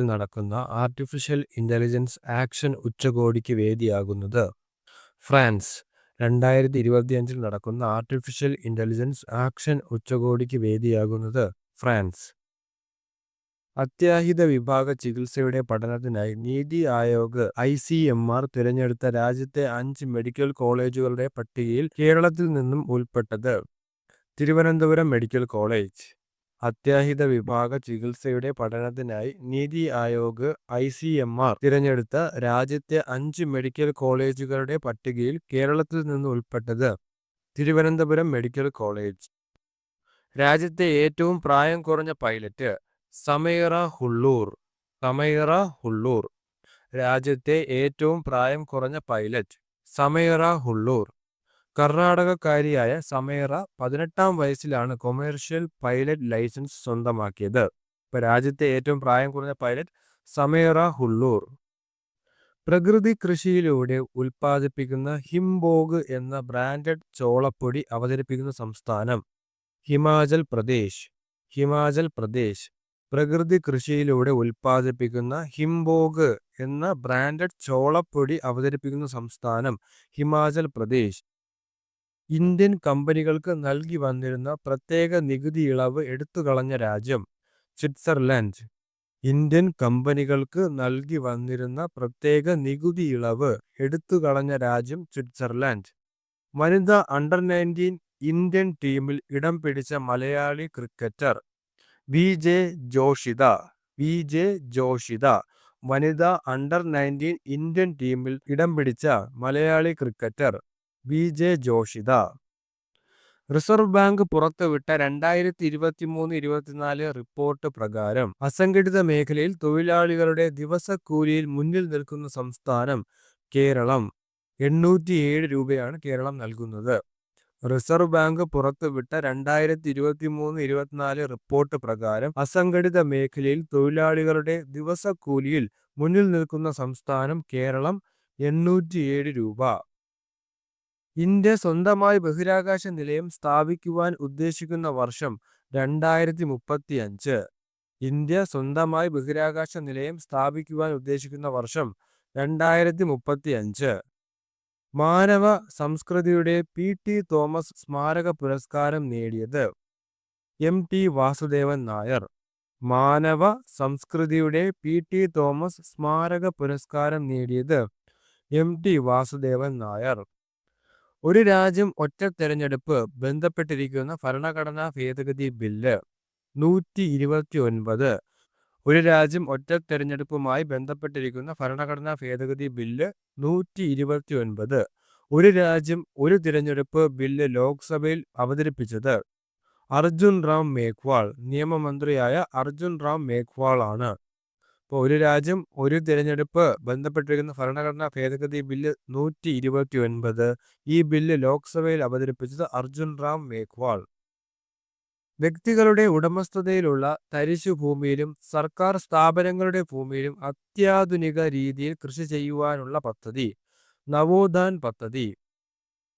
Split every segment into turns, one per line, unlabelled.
നടക്കുന്ന artificial intelligence action ഉച്ചകോടിക്ക് വേദിയാകുന്നത് France. 2025 നടക്കുന്ന ആർട്ടിഫിഷ്യൽ ഇന്റലിജൻസ് ആക്ഷൻ ഉച്ചകോടിക്ക് വേദിയാകുന്നത് ഫ്രാൻസ്. അത്യാഹിത വിഭാഗ ചികിത്സയുടെ പഠനത്തിനായി നീതി ആയോഗ് ICMR തിരഞ്ഞെടുത്ത രാജ്യത്തെ 5 മെഡിക്കൽ കോളേജുകളുടെ പട്ടികയിൽ കേരളത്തിൽ നിന്നും ഉൾപ്പെട്ടത് തിരുവനന്തപുരം മെഡിക്കൽ കോളേജ്. അത്യാഹിത വിഭാഗ ചികിത്സയുടെ പഠനത്തിനായി നീതി ആയോഗ് ICMR തിരഞ്ഞെടുത്ത രാജ്യത്തെ 5 മെഡിക്കൽ കോളേജുകളുടെ പട്ടികയിൽ കേരളത്തിൽ നിന്ന് ഉൾപ്പെട്ടത് തിരുവനന്തപുരം മെഡിക്കൽ കോളേജ്. രാജ്യത്തെ ഏറ്റവും പ്രായം കുറഞ്ഞ പൈലറ്റ് സമൈറ ഹുള്ളൂർ. രാജ്യത്തെ ഏറ്റവും പ്രായം കുറഞ്ഞ പൈലറ്റ് സമൈറ ഹുള്ളൂർ. കർണാടകക്കാരിയായ സമൈറ 18-ാം വയസ്സിലാണ് കൊമേഴ്ഷ്യൽ പൈലറ്റ് ലൈസൻസ് സ്വന്തമാക്കിയത്. ഇപ്പൊ രാജ്യത്തെ ഏറ്റവും പ്രായം കുറഞ്ഞ പൈലറ്റ് സമൈറ ഹുള്ളൂർ. പ്രകൃതി കൃഷിയിലൂടെ ഉൽപ്പാദിപ്പിക്കുന്ന ഹിംബോഗ് എന്ന ബ്രാൻഡഡ് ചോളപ്പൊടി അവതരിപ്പിക്കുന്ന സംസ്ഥാനം ഹിമാചൽ പ്രദേശ്. പ്രകൃതി കൃഷിയിലൂടെ ഉൽപ്പാദിപ്പിക്കുന്ന ഹിംബോഗ് എന്ന ബ്രാൻഡഡ് ചോളപ്പൊടി അവതരിപ്പിക്കുന്ന സംസ്ഥാനം ഹിമാചൽ പ്രദേശ്. ഇന്ത്യൻ കമ്പനികൾക്ക് നൽകി വന്നിരുന്ന പ്രത്യേക നികുതി ഇളവ് എടുത്തുകളഞ്ഞ രാജ്യം സ്വിറ്റ്സർലൻഡ്. ഇന്ത്യൻ കമ്പനികൾക്ക് നൽകി വന്നിരുന്ന പ്രത്യേക നികുതി ഇളവ് എടുത്തുകളഞ്ഞ രാജ്യം സ്വിറ്റ്സർലൻഡ്. വനിതാ അണ്ടർ-19 ഇന്ത്യൻ ടീമിൽ ഇടം പിടിച്ച മലയാളി ക്രിക്കറ്റർ VJ ജോഷിത. വനിതാ അണ്ടർ-19 ഇന്ത്യൻ ടീമിൽ ഇടം പിടിച്ച Malayali cricketer VJ Joshitha. Reserve bank പുറത്തുവിട്ട 2023-24 റിപ്പോർട്ട് പ്രകാരം അസംഘടിത മേഖലയിൽ തൊഴിലാളികളുടെ ദിവസക്കൂലിയിൽ മുന്നിൽ നിൽക്കുന്ന സംസ്ഥാനം കേരളം. 807 രൂപയാണ് കേരളം നൽകുന്നത്. റിസർവ് ബാങ്ക് പുറത്തുവിട്ട 2023-24 റിപ്പോർട്ട് പ്രകാരം അസംഘടിത മേഖലയിൽ തൊഴിലാളികളുടെ ദിവസക്കൂലിയിൽ മുന്നിൽ നിൽക്കുന്ന സംസ്ഥാനം കേരളം. 807 രൂപ. ഇന്ത്യ സ്വന്തമായി ബഹിരാകാശ നിലയം സ്ഥാപിക്കുവാൻ ഉദ്ദേശിക്കുന്ന വർഷം 2035. ഇന്ത്യ സ്വന്തമായി ബഹിരാകാശ നിലയം സ്ഥാപിക്കുവാൻ ഉദ്ദേശിക്കുന്ന വർഷം 2035. മാനവ സംസ്കൃതിയുടെ PT തോമസ് സ്മാരക പുരസ്കാരം നേടിയത് MT വാസുദേവൻ നായർ. മാനവ സംസ്കൃതിയുടെ PT തോമസ് സ്മാരക പുരസ്കാരം നേടിയത് MT വാസുദേവൻ നായർ. ഒരു രാജ്യം ഒറ്റ തെരഞ്ഞെടുപ്പ് ബന്ധപ്പെട്ടിരിക്കുന്ന ഭരണഘടനാ ഭേദഗതി ബില്ല് 129. ഒരു രാജ്യം ഒറ്റ തെരഞ്ഞെടുപ്പുമായി ബന്ധപ്പെട്ടിരിക്കുന്ന ഭരണഘടനാ ഭേദഗതി ബില്ല് 129. ഒരു രാജ്യം ഒരു തിരഞ്ഞെടുപ്പ് ബില്ല് ലോക്സഭയിൽ അവതരിപ്പിച്ചത് അർജുൻ റാം മേഘ്വാൾ. നിയമമന്ത്രിയായ അർജുൻ റാം മേഘ്വാൾ ആണ്. ഇപ്പോൾ ഒരു രാജ്യം ഒരു തിരഞ്ഞെടുപ്പ് ബന്ധപ്പെട്ടിരിക്കുന്ന ഭരണഘടനാ ഭേദഗതി ബില്ല് 129. ഈ ബില്ല് ലോക്സഭയിൽ അവതരിപ്പിച്ചത് അർജുൻ റാം മേഘ്വാൾ. വ്യക്തികളുടെ ഉടമസ്ഥതയിലുള്ള തരിശുഭൂമിയിലും സർക്കാർ സ്ഥാപനങ്ങളുടെ ഭൂമിയിലും അത്യാധുനിക രീതിയിൽ കൃഷി ചെയ്യുവാനുള്ള പദ്ധതി നവോത്ഥാൻ പദ്ധതി.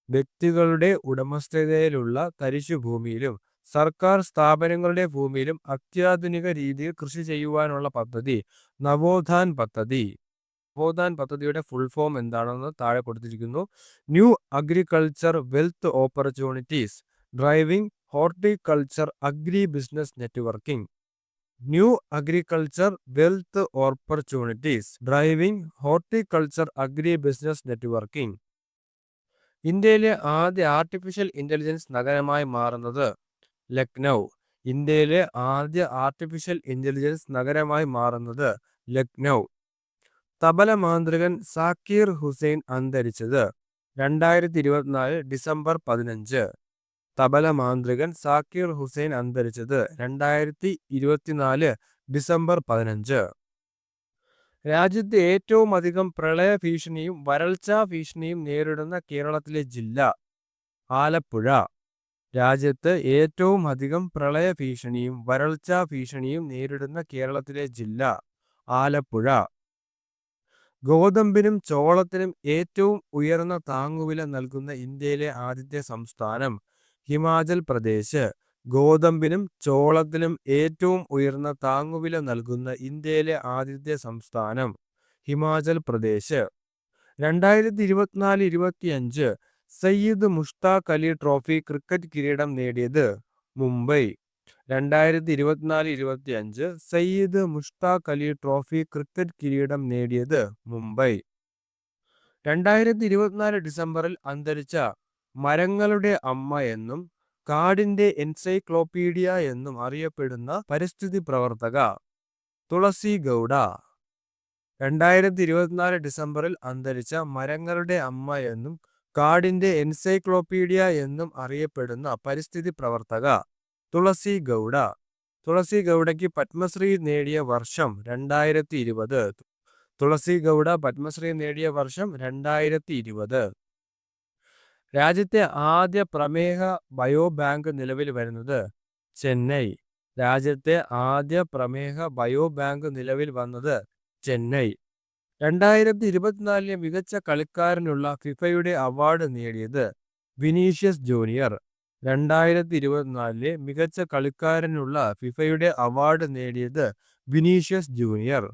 വ്യക്തികളുടെ ഉടമസ്ഥതയിലുള്ള തരിശുഭൂമിയിലും സർക്കാർ സ്ഥാപനങ്ങളുടെ ഭൂമിയിലും അത്യാധുനിക രീതിയിൽ കൃഷി ചെയ്യുവാനുള്ള പദ്ധതി നവോത്ഥാൻ പദ്ധതി. നവോത്ഥാൻ പദ്ധതിയുടെ ഫുൾ ഫോം എന്താണെന്ന് താഴെ കൊടുത്തിരിക്കുന്നു. New agriculture wealth opportunities driving horticulture agri business networking. New agriculture wealth opportunities driving horticulture agri business networking. ഇന്ത്യയിലെ ആദ്യ ആർട്ടിഫിഷ്യൽ ഇന്റലിജൻസ് നഗരമായി മാറുന്നത് ലക്നൗ. ഇന്ത്യയിലെ ആദ്യ ആർട്ടിഫിഷ്യൽ ഇന്റലിജൻസ് നഗരമായി മാറുന്നത് ലക്നൗ. തബല മാന്ത്രികൻ സാക്കിർ ഹുസൈൻ അന്തരിച്ചത് 2024 ഡിസംബർ 15. തബല മാന്ത്രികൻ സാക്കിർ ഹുസൈൻ അന്തരിച്ചത് 2024 ഡിസംബർ 15. രാജ്യത്ത് ഏറ്റവും അധികം പ്രളയ ഭീഷണിയും വരൾച്ചാ ഭീഷണിയും നേരിടുന്ന കേരളത്തിലെ ജില്ല ആലപ്പുഴ. രാജ്യത്ത് ഏറ്റവും അധികം പ്രളയ ഭീഷണിയും വരൾച്ചാ ഭീഷണിയും നേരിടുന്ന കേരളത്തിലെ ജില്ല ആലപ്പുഴ. ഗോതമ്പിനും ചോളത്തിനും ഏറ്റവും ഉയർന്ന താങ്ങുവില നൽകുന്ന ഇന്ത്യയിലെ ആദ്യത്തെ സംസ്ഥാനം ഹിമാചൽ പ്രദേശ്. ഗോതമ്പിനും ചോളത്തിനും ഏറ്റവും ഉയർന്ന താങ്ങുവില നൽകുന്ന ഇന്ത്യയിലെ ആദ്യത്തെ സംസ്ഥാനം ഹിമാചൽ പ്രദേശ്. 2024-25 സയ്യിദ് മുഷ്താഖ് അലി ട്രോഫി ക്രിക്കറ്റ് കിരീടം നേടിയത് മുംബൈ. 2024-25 സയ്യിദ് മുഷ്താഖ് അലി ട്രോഫി ക്രിക്കറ്റ് കിരീടം നേടിയത് മുംബൈ. 2024 ഡിസംബറിൽ അന്തരിച്ച മരങ്ങളുടെ അമ്മ എന്നും കാടിന്റെ എൻസൈക്ലോപീഡിയ എന്നും അറിയപ്പെടുന്ന പരിസ്ഥിതി പ്രവർത്തക തുളസി ഗൗഡ. 2024 ഡിസംബറിൽ അന്തരിച്ച മരങ്ങളുടെ അമ്മ എന്നും കാടിന്റെ എൻസൈക്ലോപീഡിയ എന്നും അറിയപ്പെടുന്ന പരിസ്ഥിതി പ്രവർത്തക തുളസി ഗൗഡ. തുളസി ഗൗഡയ്ക്ക് പത്മശ്രീ നേടിയ വർഷം 2020. തുളസി ഗൗഡ പത്മശ്രീ നേടിയ വർഷം 2020. രാജ്യത്തെ ആദ്യ പ്രമേഹ ബയോബാങ്ക് നിലവിൽ വരുന്നത് ചെന്നൈ. രാജ്യത്തെ ആദ്യ പ്രമേഹ ബയോബാങ്ക് നിലവിൽ വന്നത് ചെന്നൈ. 2024 മികച്ച കളിക്കാരനുള്ള ഫിഫയുടെ അവാർഡ് നേടിയത് വിനീഷ്യസ് ജൂനിയർ. 2024 മികച്ച കളിക്കാരനുള്ള ഫിഫയുടെ അവാർഡ് നേടിയത് വിനീഷ്യസ് ജൂനിയർ.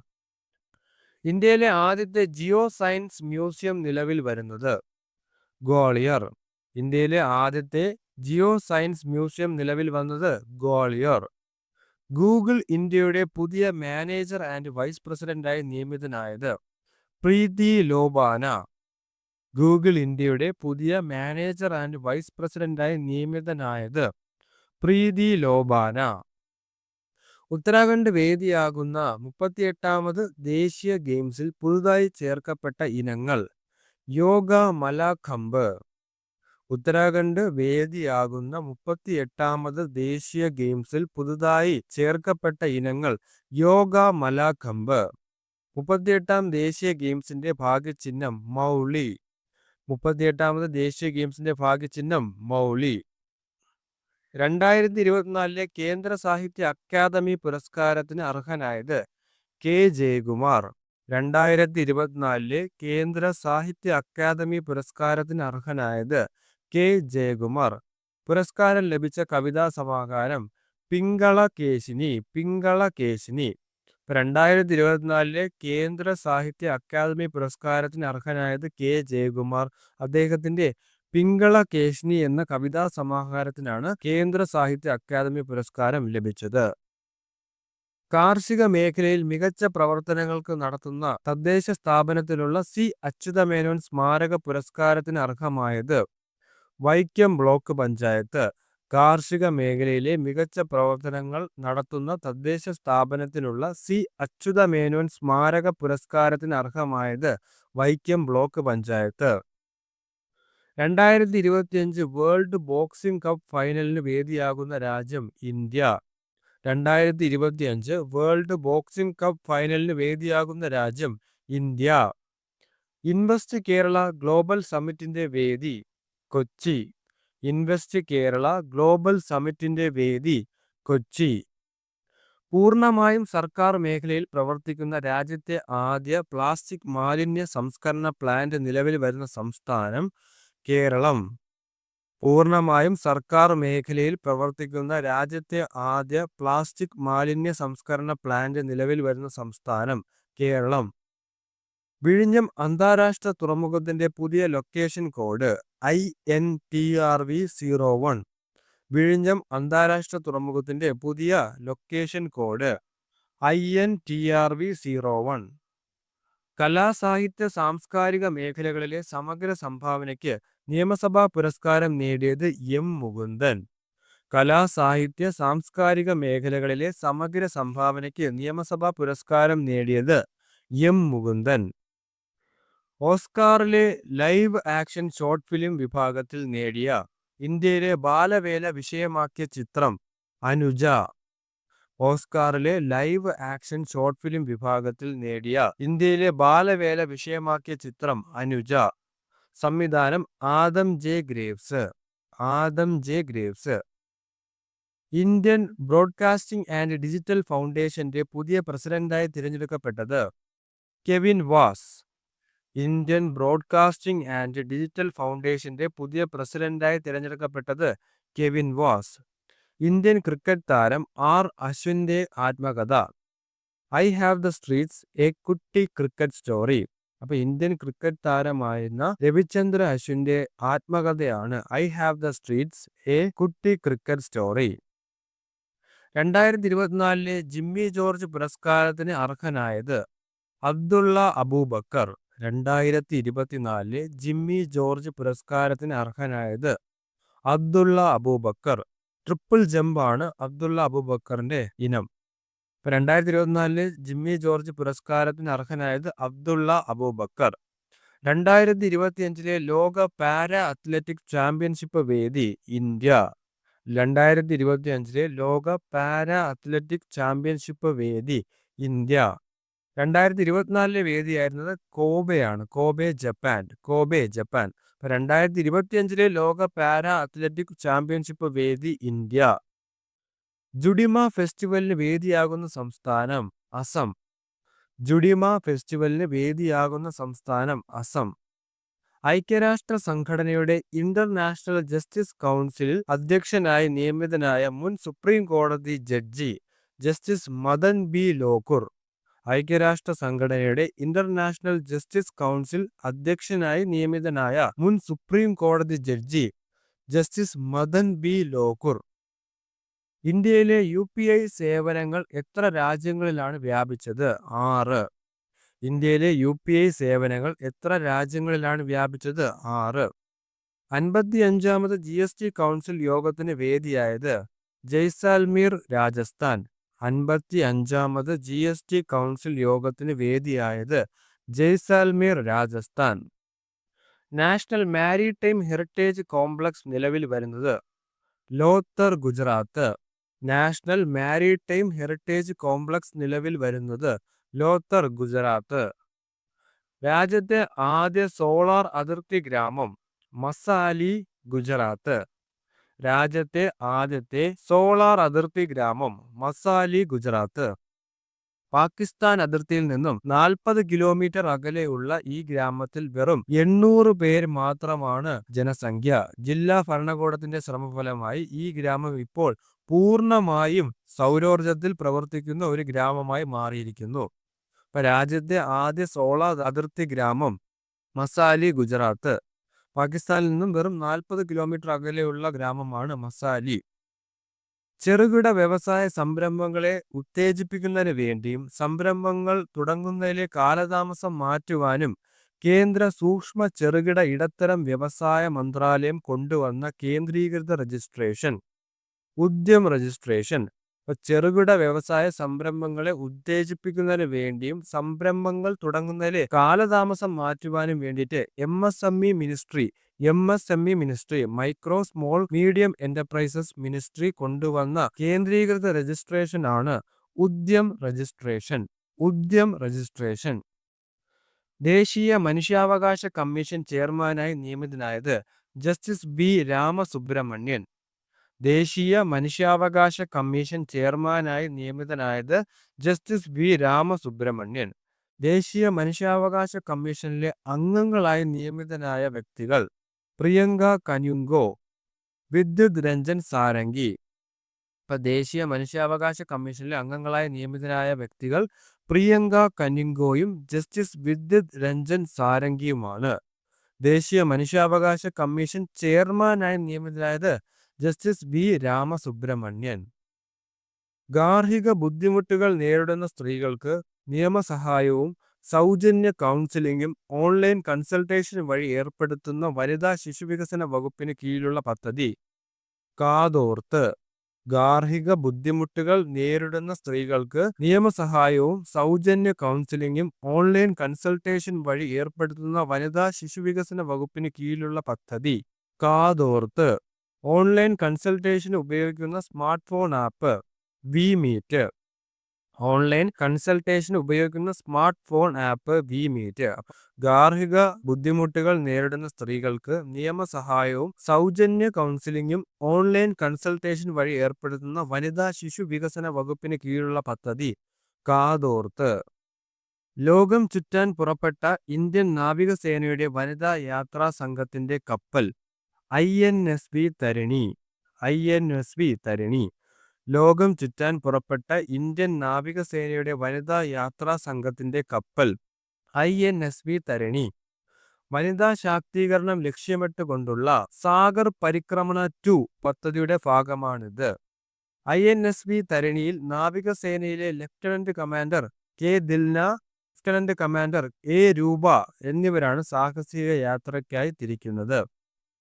ഇന്ത്യയിലെ ആദ്യത്തെ ജിയോ സയൻസ് മ്യൂസിയം നിലവിൽ വരുന്നത് ഗ്വാളിയർ. ഇന്ത്യയിലെ ആദ്യത്തെ ജിയോ സയൻസ് മ്യൂസിയം നിലവിൽ വന്നത് ഗ്വാളിയർ. ഗൂഗിൾ ഇന്ത്യയുടെ പുതിയ മാനേജർ ആൻഡ് വൈസ് പ്രസിഡന്റായി നിയമിതനായത് പ്രീതി ലോബാന. ഗൂഗിൾ ഇന്ത്യയുടെ പുതിയ മാനേജർ ആൻഡ് വൈസ് പ്രസിഡന്റായി നിയമിതനായത് പ്രീതി ലോബാന. ഉത്തരാഖണ്ഡ് വേദിയാകുന്ന 38ാമത് ദേശീയ ഗെയിംസിൽ പുതുതായി ചേർക്കപ്പെട്ട ഇനങ്ങൾ യോഗ മലഖമ്പ്. ഉത്തരാഖണ്ഡ് വേദിയാകുന്ന 38ാമത് ദേശീയ ഗെയിംസിൽ പുതുതായി ചേർക്കപ്പെട്ട ഇനങ്ങൾ യോഗ മലഖമ്പ്. 38ാം ദേശീയ ഗെയിംസിന്റെ ഭാഗ്യചിഹ്നം മൗലി. 38ാമത് ദേശീയ ഗെയിംസിന്റെ ഭാഗ്യചിഹ്നം മൗലി. 2024 കേന്ദ്ര സാഹിത്യ അക്കാദമി പുരസ്കാരത്തിന് അർഹനായത് കെ ജയകുമാർ. 2024 കേന്ദ്ര സാഹിത്യ അക്കാദമി പുരസ്കാരത്തിന് അർഹനായത് കെ ജയകുമാർ. പുരസ്കാരം ലഭിച്ച കവിതാ സമാഹാരം പിങ്കള കേശിനി. പിങ്കള കേശിനി. 2024 കേന്ദ്ര സാഹിത്യ അക്കാദമി പുരസ്കാരത്തിന് അർഹനായത് കെ ജയകുമാർ. അദ്ദേഹത്തിന്റെ പിങ്കള കേശിനി എന്ന കവിതാ സമാഹാരത്തിനാണ് കേന്ദ്ര സാഹിത്യ അക്കാദമി പുരസ്കാരം ലഭിച്ചത്. കാർഷിക മേഖലയിൽ മികച്ച പ്രവർത്തനങ്ങൾക്ക് നടത്തുന്ന തദ്ദേശ സ്ഥാപനത്തിലുള്ള സി അച്യുതമേനോൻ സ്മാരക പുരസ്കാരത്തിന് അർഹമായത് വൈക്കം ബ്ലോക്ക് പഞ്ചായത്ത്. കാർഷിക മേഖലയിലെ മികച്ച പ്രവർത്തനങ്ങൾ നടത്തുന്ന തദ്ദേശ സ്ഥാപനത്തിനുള്ള സി അച്യുതമേനോൻ സ്മാരക പുരസ്കാരത്തിന് അർഹമായത് Vaikom block panchayat. 2025 world boxing cup ഫൈനലിന് വേദിയാകുന്ന രാജ്യം ഇന്ത്യ. 2025 വേൾഡ് ബോക്സിംഗ് കപ്പ് ഫൈനലിന് വേദിയാകുന്ന രാജ്യം ഇന്ത്യ. ഇൻവെസ്റ്റ് കേരള ഗ്ലോബൽ സമ്മിറ്റിന്റെ വേദി കൊച്ചി. ഇൻവെസ്റ്റ് കേരള ഗ്ലോബൽ സമ്മിറ്റിന്റെ വേദി കൊച്ചി. പൂർണ്ണമായും സർക്കാർ മേഖലയിൽ പ്രവർത്തിക്കുന്ന രാജ്യത്തെ ആദ്യ പ്ലാസ്റ്റിക് മാലിന്യ സംസ്കരണ പ്ലാന്റ് നിലവിൽ വരുന്ന സംസ്ഥാനം കേരളം. പൂർണ്ണമായും സർക്കാർ മേഖലയിൽ പ്രവർത്തിക്കുന്ന രാജ്യത്തെ ആദ്യ പ്ലാസ്റ്റിക് മാലിന്യ സംസ്കരണ പ്ലാന്റ് നിലവിൽ വരുന്ന സംസ്ഥാനം കേരളം. വിഴിഞ്ഞം അന്താരാഷ്ട്ര തുറമുഖത്തിന്റെ പുതിയ ലൊക്കേഷൻ കോഡ് INTRV01. വിഴിഞ്ഞം അന്താരാഷ്ട്ര തുറമുഖത്തിന്റെ പുതിയ ലൊക്കേഷൻ കോഡ് INTRV01. കലാ സാഹിത്യ സാംസ്കാരിക മേഖലകളിലെ സമഗ്ര സംഭാവനയ്ക്ക് നിയമസഭാ പുരസ്കാരം നേടിയത് എം മുകുന്ദൻ. കലാ സാഹിത്യ സാംസ്കാരിക മേഖലകളിലെ സമഗ്ര സംഭാവനയ്ക്ക് നിയമസഭാ പുരസ്കാരം നേടിയത് എം മുകുന്ദൻ. ഓസ്കാറിലെ ലൈവ് ആക്ഷൻ ഷോർട്ട് ഫിലിം വിഭാഗത്തിൽ നേടിയ ഇന്ത്യയിലെ ബാലവേല വിഷയമാക്കിയ ചിത്രം അനുജ. ഓസ്കാറിലെ ലൈവ് ആക്ഷൻ ഷോർട്ട് ഫിലിം വിഭാഗത്തിൽ നേടിയ ഇന്ത്യയിലെ ബാലവേല വിഷയമാക്കിയ ചിത്രം അനുജ. സംവിധാനം Adam J Graves. Adam J Graves. Indian broadcasting and digital ഫൗണ്ടേഷന്റെ പുതിയ പ്രസിഡന്റായി തിരഞ്ഞെടുക്കപ്പെട്ടത് Kevin Vaz. Indian broadcasting and digital ഫൗണ്ടേഷന്റെ പുതിയ പ്രസിഡന്റായി തിരഞ്ഞെടുക്കപ്പെട്ടത് കെവിൻ വാസ്. ഇന്ത്യൻ ക്രിക്കറ്റ് താരം ആർ അശ്വിന്റെ ആത്മകഥ. I have the streets a Kutti cricket story. അപ്പൊ ഇന്ത്യൻ ക്രിക്കറ്റ് താരമായിരുന്ന രവിചന്ദ്ര അശ്വിന്റെ ആത്മകഥയാണ് I have the streets a Kutti cricket story. 2024 Jimmy George പുരസ്കാരത്തിന് അർഹനായത് അബ്ദുള്ള അബൂബക്കർ. 2024 ജിമ്മി ജോർജ് പുരസ്കാരത്തിന് അർഹനായത് അബ്ദുള്ള അബൂബക്കർ. ട്രിപ്പിൾ ജമ്പാണ് അബ്ദുള്ള അബൂബക്കറിന്റെ ഇനം. 2024 ജിമ്മി ജോർജ് പുരസ്കാരത്തിന് അർഹനായത് അബ്ദുള്ള അബൂബക്കർ. 2025 ലോക പാരാ അത്ലറ്റിക് ചാമ്പ്യൻഷിപ്പ് വേദി ഇന്ത്യ. 2025 ലോക പാരാ അത്ലറ്റിക് ചാമ്പ്യൻഷിപ്പ് വേദി ഇന്ത്യ. 2024 വേദിയായിരുന്നത് കോബെയാണ്. Kobe Japan. 2025 ലോക പാരാ അത്ലറ്റിക് ചാമ്പ്യൻഷിപ്പ് വേദി ഇന്ത്യ. ജുഡിമ ഫെസ്റ്റിവലിന് വേദിയാകുന്ന സംസ്ഥാനം അസം. ജുഡിമ ഫെസ്റ്റിവലിന് വേദിയാകുന്ന സംസ്ഥാനം അസം. ഐക്യരാഷ്ട്ര സംഘടനയുടെ ഇന്റർനാഷണൽ ജസ്റ്റിസ് കൗൺസിലിൽ അധ്യക്ഷനായി നിയമിതനായ മുൻ സുപ്രീം കോടതി judge justice Madan B Lokur. ഐക്യരാഷ്ട്ര സംഘടനയുടെ ഇന്റർനാഷണൽ ജസ്റ്റിസ് കൗൺസിൽ അധ്യക്ഷനായി നിയമിതനായ മുൻ സുപ്രീം കോടതി judge justice Madan B Lokur. ഇന്ത്യയിലെ UPI സേവനങ്ങൾ എത്ര രാജ്യങ്ങളിലാണ് വ്യാപിച്ചത്? 6. ഇന്ത്യയിലെ UPI സേവനങ്ങൾ എത്ര രാജ്യങ്ങളിലാണ് വ്യാപിച്ചത്? 6. 55ാമത് GST കൗൺസിൽ യോഗത്തിന് വേദിയായത് ജയ്സാൽമീർ, രാജസ്ഥാൻ. 55ാമത് GST കൗൺസിൽ യോഗത്തിന് വേദിയായത് Jaisalmer, Rajasthan. National maritime heritage complex നിലവിൽ വരുന്നത് Lothal, Gujarat. National maritime heritage complex നിലവിൽ വരുന്നത് ലോത്തർ, ഗുജറാത്ത്. രാജ്യത്തെ ആദ്യ സോളാർ അതിർത്തി ഗ്രാമം മസാലി, ഗുജറാത്ത്. രാജ്യത്തെ ആദ്യത്തെ സോളാർ അതിർത്തി ഗ്രാമം മസാലി, ഗുജറാത്ത്. പാകിസ്ഥാൻ അതിർത്തിയിൽ നിന്നും 40 കിലോമീറ്റർ അകലെയുള്ള ഈ ഗ്രാമത്തിൽ വെറും 800 പേര് മാത്രമാണ് ജനസംഖ്യ. ജില്ലാ ഭരണകൂടത്തിന്റെ ശ്രമഫലമായി ഈ ഗ്രാമം ഇപ്പോൾ പൂർണ്ണമായും സൗരോർജത്തിൽ പ്രവർത്തിക്കുന്ന ഒരു ഗ്രാമമായി മാറിയിരിക്കുന്നു. ഇപ്പൊ രാജ്യത്തെ ആദ്യ സോളാർ അതിർത്തി ഗ്രാമം മസാലി, ഗുജറാത്ത്. പാകിസ്ഥാനിൽ നിന്നും വെറും 40 കിലോമീറ്റർ അകലെയുള്ള ഗ്രാമമാണ് മസാലി. ചെറുകിട വ്യവസായ സംരംഭങ്ങളെ ഉത്തേജിപ്പിക്കുന്നതിന് വേണ്ടിയും സംരംഭങ്ങൾ തുടങ്ങുന്നതിലെ കാലതാമസം മാറ്റുവാനും കേന്ദ്ര സൂക്ഷ്മ ചെറുകിട ഇടത്തരം വ്യവസായ മന്ത്രാലയം കൊണ്ടുവന്ന കേന്ദ്രീകൃത രജിസ്ട്രേഷൻ ഉദ്യം രജിസ്ട്രേഷൻ. ചെറുകിട വ്യവസായ സംരംഭങ്ങളെ ഉത്തേജിപ്പിക്കുന്നതിന് വേണ്ടിയും സംരംഭങ്ങൾ തുടങ്ങുന്നതിലെ കാലതാമസം മാറ്റുവാനും വേണ്ടിയിട്ട് MSME ministry micro small medium enterprises ministry കൊണ്ടുവന്ന കേന്ദ്രീകൃത രജിസ്ട്രേഷൻ ആണ് ഉദ്യം രജിസ്ട്രേഷൻ. ദേശീയ മനുഷ്യാവകാശ കമ്മീഷൻ ചെയർമാനായി നിയമിതനായത് ജസ്റ്റിസ് ബി രാമസുബ്രഹ്മണ്യൻ. ദേശീയ മനുഷ്യാവകാശ കമ്മീഷൻ ചെയർമാനായി നിയമിതനായത് ജസ്റ്റിസ് ബി രാമസുബ്രഹ്മണ്യൻ. ദേശീയ മനുഷ്യാവകാശ കമ്മീഷനിലെ അംഗങ്ങളായി നിയമിതനായ വ്യക്തികൾ പ്രിയങ്ക കനുങ്കോ, വിദ്യുത് രഞ്ജൻ സാരംഗി. ഇപ്പൊ ദേശീയ മനുഷ്യാവകാശ കമ്മീഷനിലെ അംഗങ്ങളായി നിയമിതനായ വ്യക്തികൾ പ്രിയങ്ക കനുങ്കോയും ജസ്റ്റിസ് വിദ്യുത് രഞ്ജൻ സാരംഗിയുമാണ്. ദേശീയ മനുഷ്യാവകാശ കമ്മീഷൻ ചെയർമാനായി നിയമിതനായത് ജസ്റ്റിസ് ബി രാമസുബ്രഹ്മണ്യൻ. ഗാർഹിക ബുദ്ധിമുട്ടുകൾ നേരിടുന്ന സ്ത്രീകൾക്ക് നിയമസഹായവും സൗജന്യ കൗൺസിലിംഗും ഓൺലൈൻ കൺസൾട്ടേഷൻ വഴി ഏർപ്പെടുത്തുന്ന വനിതാ ശിശുവികസന വകുപ്പിന് കീഴിലുള്ള പദ്ധതി കാതോർത്ത്. ഗാർഹിക ബുദ്ധിമുട്ടുകൾ നേരിടുന്ന സ്ത്രീകൾക്ക് നിയമസഹായവും സൗജന്യ കൗൺസിലിംഗും ഓൺലൈൻ കൺസൾട്ടേഷൻ വഴി ഏർപ്പെടുത്തുന്ന വനിതാ ശിശുവികസന വകുപ്പിന് കീഴിലുള്ള പദ്ധതി കാതോർത്ത്. ഓൺലൈൻ കൺസൾട്ടേഷന് ഉപയോഗിക്കുന്ന smart phone app V Meet. Online കൺസൾട്ടേഷന് ഉപയോഗിക്കുന്ന smart phone app V Meet. ഗാർഹിക ബുദ്ധിമുട്ടുകൾ നേരിടുന്ന സ്ത്രീകൾക്ക് നിയമസഹായവും സൗജന്യ കൗൺസിലിംഗും ഓൺലൈൻ കൺസൾട്ടേഷൻ വഴി ഏർപ്പെടുത്തുന്ന വനിതാ ശിശു വികസന വകുപ്പിന് കീഴിലുള്ള പദ്ധതി കാതോർത്ത്. ലോകം ചുറ്റാൻ പുറപ്പെട്ട ഇന്ത്യൻ നാവികസേനയുടെ വനിതാ യാത്രാ സംഘത്തിന്റെ കപ്പൽ INSV തരിണി. INSV തരിണി. ലോകം ചുറ്റാൻ പുറപ്പെട്ട ഇന്ത്യൻ നാവികസേനയുടെ വനിതാ യാത്രാ സംഘത്തിന്റെ കപ്പൽ INSV തരിണി. വനിതാ ശാക്തീകരണം ലക്ഷ്യമിട്ടുകൊണ്ടുള്ള സാഗർ പരിക്രമണ 2 പദ്ധതിയുടെ ഭാഗമാണിത്. INSV തരിണിയിൽ നാവികസേനയിലെ lieutenant commander K. Dilna, lieutenant commander A. Roopa എന്നിവരാണ് സാഹസിക യാത്രയ്ക്കായി തിരിക്കുന്നത്.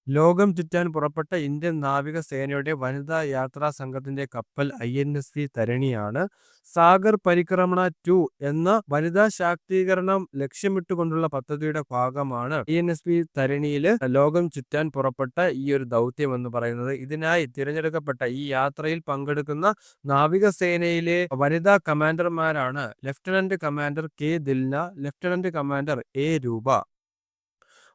ലോകം ചുറ്റാൻ പുറപ്പെട്ട ഇന്ത്യൻ നാവികസേനയുടെ വനിതാ യാത്രാ സംഘത്തിന്റെ കപ്പൽ INSV തരിണിയാണ്. സാഗർ പരിക്രമണ 2 എന്ന വനിതാ ശാക്തീകരണം ലക്ഷ്യമിട്ടുകൊണ്ടുള്ള പദ്ധതിയുടെ ഭാഗമാണ് INSV തരിണിയിൽ ലോകം ചുറ്റാൻ പുറപ്പെട്ട ഈ ഒരു ദൗത്യം എന്ന് പറയുന്നത്. ഇതിനായി തിരഞ്ഞെടുക്കപ്പെട്ട ഈ യാത്രയിൽ പങ്കെടുക്കുന്ന നാവികസേനയിലെ വനിതാ കമാൻഡർമാരാണ് lieutenant commander K. Dilna, lieutenant commander A. Roopa.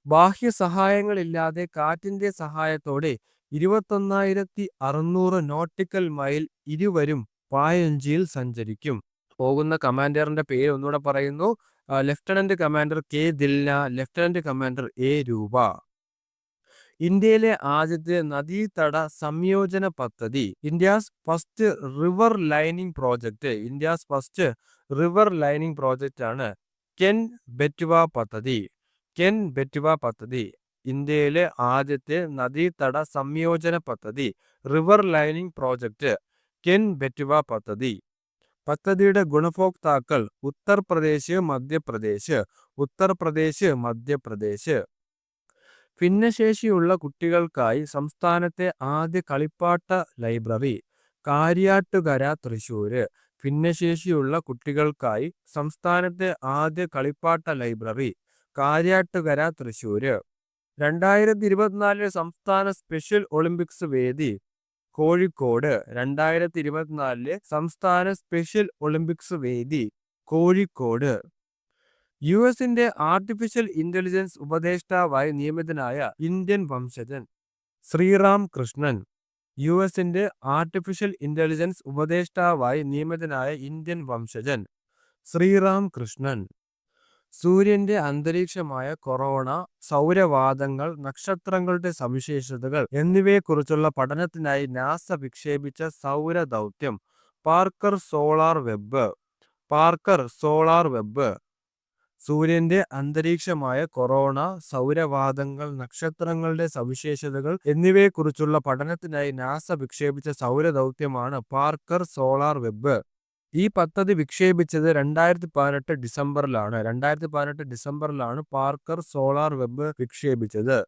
ബാഹ്യ സഹായങ്ങളില്ലാതെ കാറ്റിന്റെ സഹായത്തോടെ 21,600 നോട്ടിക്കൽ മൈൽ ഇരുവരും പായഞ്ചിയിൽ സഞ്ചരിക്കും. പോകുന്ന കമാൻഡറിന്റെ പേര് ഒന്നുകൂടെ പറയുന്നു. Lieutenant commander K. Dilna, lieutenant commander A. രൂപ. ഇന്ത്യയിലെ ആദ്യത്തെ നദീതട സംയോജന പദ്ധതി, India's first river lining project. India's first river lining project ആണ് കെൻ ബെറ്റ്വ പദ്ധതി. കെൻ ബെറ്റ്വ പദ്ധതി ഇന്ത്യയിലെ ആദ്യത്തെ നദീതട സംയോജന പദ്ധതി, റിവർ ലൈനിങ് പ്രോജക്റ്റ് കെൻ ബെറ്റ്വ പദ്ധതി. പദ്ധതിയുടെ ഗുണഭോക്താക്കൾ ഉത്തർപ്രദേശ്, മധ്യപ്രദേശ്. ഉത്തർപ്രദേശ്, മധ്യപ്രദേശ്. ഭിന്നശേഷിയുള്ള കുട്ടികൾക്കായി സംസ്ഥാനത്തെ ആദ്യ കളിപ്പാട്ട ലൈബ്രറി, കാര്യാട്ടുകര, തൃശ്ശൂര്. ഭിന്നശേഷിയുള്ള കുട്ടികൾക്കായി സംസ്ഥാനത്തെ ആദ്യ കളിപ്പാട്ട ലൈബ്രറി, കാര്യാട്ടുകര, തൃശ്ശൂര്. 2024 സംസ്ഥാന സ്പെഷ്യൽ ഒളിമ്പിക്സ് വേദി കോഴിക്കോട്. 2024 സംസ്ഥാന സ്പെഷ്യൽ ഒളിമ്പിക്സ് വേദി കോഴിക്കോട്. US-ന്റെ ആർട്ടിഫിഷ്യൽ ഇന്റലിജൻസ് ഉപദേഷ്ടാവായി നിയമിതനായ ഇന്ത്യൻ വംശജൻ ശ്രീറാം കൃഷ്ണൻ. US-ന്റെ ആർട്ടിഫിഷ്യൽ ഇന്റലിജൻസ് ഉപദേഷ്ടാവായി നിയമിതനായ ഇന്ത്യൻ വംശജൻ ശ്രീറാം കൃഷ്ണൻ. സൂര്യന്റെ അന്തരീക്ഷമായ കൊറോണ, സൗരവാതങ്ങൾ, നക്ഷത്രങ്ങളുടെ സവിശേഷതകൾ എന്നിവയെക്കുറിച്ചുള്ള പഠനത്തിനായി നാസ വിക്ഷേപിച്ച സൗരദൗത്യം Parker Solar Web. Parker Solar Web. സൂര്യന്റെ അന്തരീക്ഷമായ കൊറോണ, സൗരവാതങ്ങൾ, നക്ഷത്രങ്ങളുടെ സവിശേഷതകൾ എന്നിവയെക്കുറിച്ചുള്ള പഠനത്തിനായി നാസ വിക്ഷേപിച്ച സൗരദൗത്യമാണ് പാർക്കർ സോളാർ വെബ്. ഈ പദ്ധതി വിക്ഷേപിച്ചത് 2018 ഡിസംബറിലാണ്. 2018 ഡിസംബറിലാണ് പാർക്കർ സോളാർ വെബ് വിക്ഷേപിച്ചത്.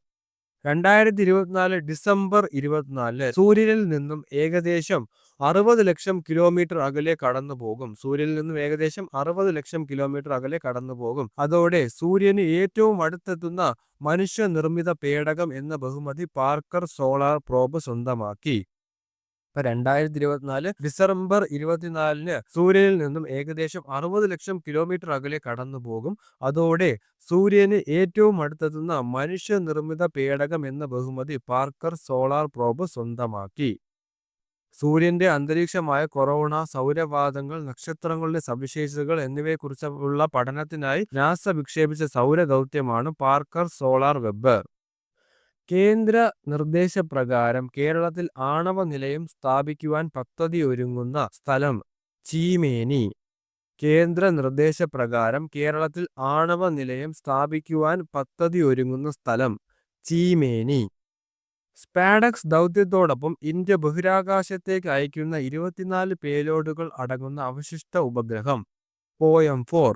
2024 ഡിസംബർ 24 സൂര്യനിൽ നിന്നും ഏകദേശം 60 ലക്ഷം കിലോമീറ്റർ അകലെ കടന്നുപോകും. സൂര്യനിൽ നിന്നും ഏകദേശം 60 ലക്ഷം കിലോമീറ്റർ അകലെ കടന്നുപോകും. അതോടെ സൂര്യന് ഏറ്റവും അടുത്തെത്തുന്ന മനുഷ്യനിർമ്മിത പേടകം എന്ന ബഹുമതി പാർക്കർ സോളാർ പ്രോബ് സ്വന്തമാക്കി. 2024 ഡിസംബർ 24 സൂര്യനിൽ നിന്നും ഏകദേശം 60 ലക്ഷം കിലോമീറ്റർ അകലെ കടന്നുപോകും. അതോടെ സൂര്യന് ഏറ്റവും അടുത്തെത്തുന്ന മനുഷ്യനിർമ്മിത പേടകം എന്ന ബഹുമതി പാർക്കർ സോളാർ പ്രോബ് സ്വന്തമാക്കി. സൂര്യന്റെ അന്തരീക്ഷമായ കൊറോണ, സൗരവാതങ്ങൾ, നക്ഷത്രങ്ങളുടെ സവിശേഷതകൾ എന്നിവയെക്കുറിച്ചുള്ള പഠനത്തിനായി നാസ വിക്ഷേപിച്ച സൗരദൗത്യമാണ് പാർക്കർ സോളാർ വെബ്. കേന്ദ്ര നിർദ്ദേശപ്രകാരം കേരളത്തിൽ ആണവ നിലയം സ്ഥാപിക്കുവാൻ പദ്ധതിയൊരുങ്ങുന്ന സ്ഥലം ചീമേനി. കേന്ദ്ര നിർദ്ദേശപ്രകാരം കേരളത്തിൽ ആണവ നിലയം സ്ഥാപിക്കുവാൻ പദ്ധതിയൊരുങ്ങുന്ന സ്ഥലം ചീമേനി. സ്പാഡക്സ് ദൗത്യത്തോടൊപ്പം ഇന്ത്യ ബഹിരാകാശത്തേക്ക് അയക്കുന്ന 24 പേലോഡുകൾ അടങ്ങുന്ന അവശിഷ്ട ഉപഗ്രഹം POEM-4.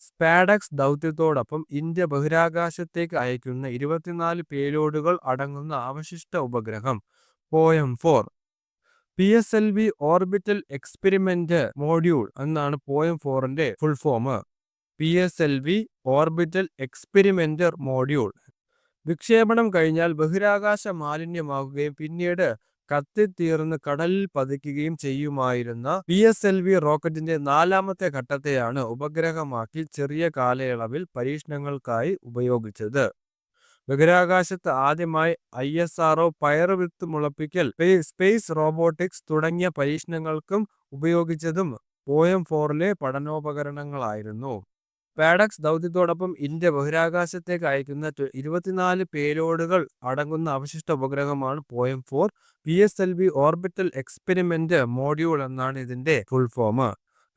സ്പാഡക്സ് ദൗത്യത്തോടൊപ്പം ഇന്ത്യ ബഹിരാകാശത്തേക്ക് അയക്കുന്ന 24 പേലോഡുകൾ അടങ്ങുന്ന അവശിഷ്ട ഉപഗ്രഹം POEM-4. PSLV orbital experiment module എന്നാണ് POEM-4ന്റെ full form. PSLV orbital experimenter module. വിക്ഷേപണം കഴിഞ്ഞാൽ ബഹിരാകാശ മാലിന്യമാകുകയും പിന്നീട് കത്തിത്തീർന്ന് കടലിൽ പതിക്കുകയും ചെയ്യുമായിരുന്ന PSLV റോക്കറ്റിന്റെ 4ാമത്തെ ഘട്ടത്തെയാണ് ഉപഗ്രഹമാക്കി ചെറിയ കാലയളവിൽ പരീക്ഷണങ്ങൾക്കായി ഉപയോഗിച്ചത്. ബഹിരാകാശത്ത് ആദ്യമായി ISRO പയറുവിത്ത് മുളപ്പിക്കൽ, സ്പേസ് റോബോട്ടിക്സ് തുടങ്ങിയ പരീക്ഷണങ്ങൾക്കും ഉപയോഗിച്ചതും POEM-4ലെ പഠനോപകരണങ്ങളായിരുന്നു. പാഡക്സ് ദൗത്യത്തോടൊപ്പം ഇന്ത്യ ബഹിരാകാശത്തേക്ക് അയക്കുന്ന 24 പേലോഡുകൾ അടങ്ങുന്ന അവശിഷ്ട ഉപഗ്രഹമാണ് POEM-4. PSLV orbital experiment module എന്നാണ് ഇതിന്റെ ഫുൾ ഫോം.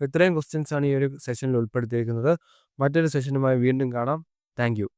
ഇത്രയും ക്വസ്റ്റ്യൻസ് ആണ് ഈ ഒരു സെഷനിൽ ഉൾപ്പെടുത്തിയിരിക്കുന്നത്. മറ്റൊരു സെഷനുമായി വീണ്ടും കാണാം. താങ്ക്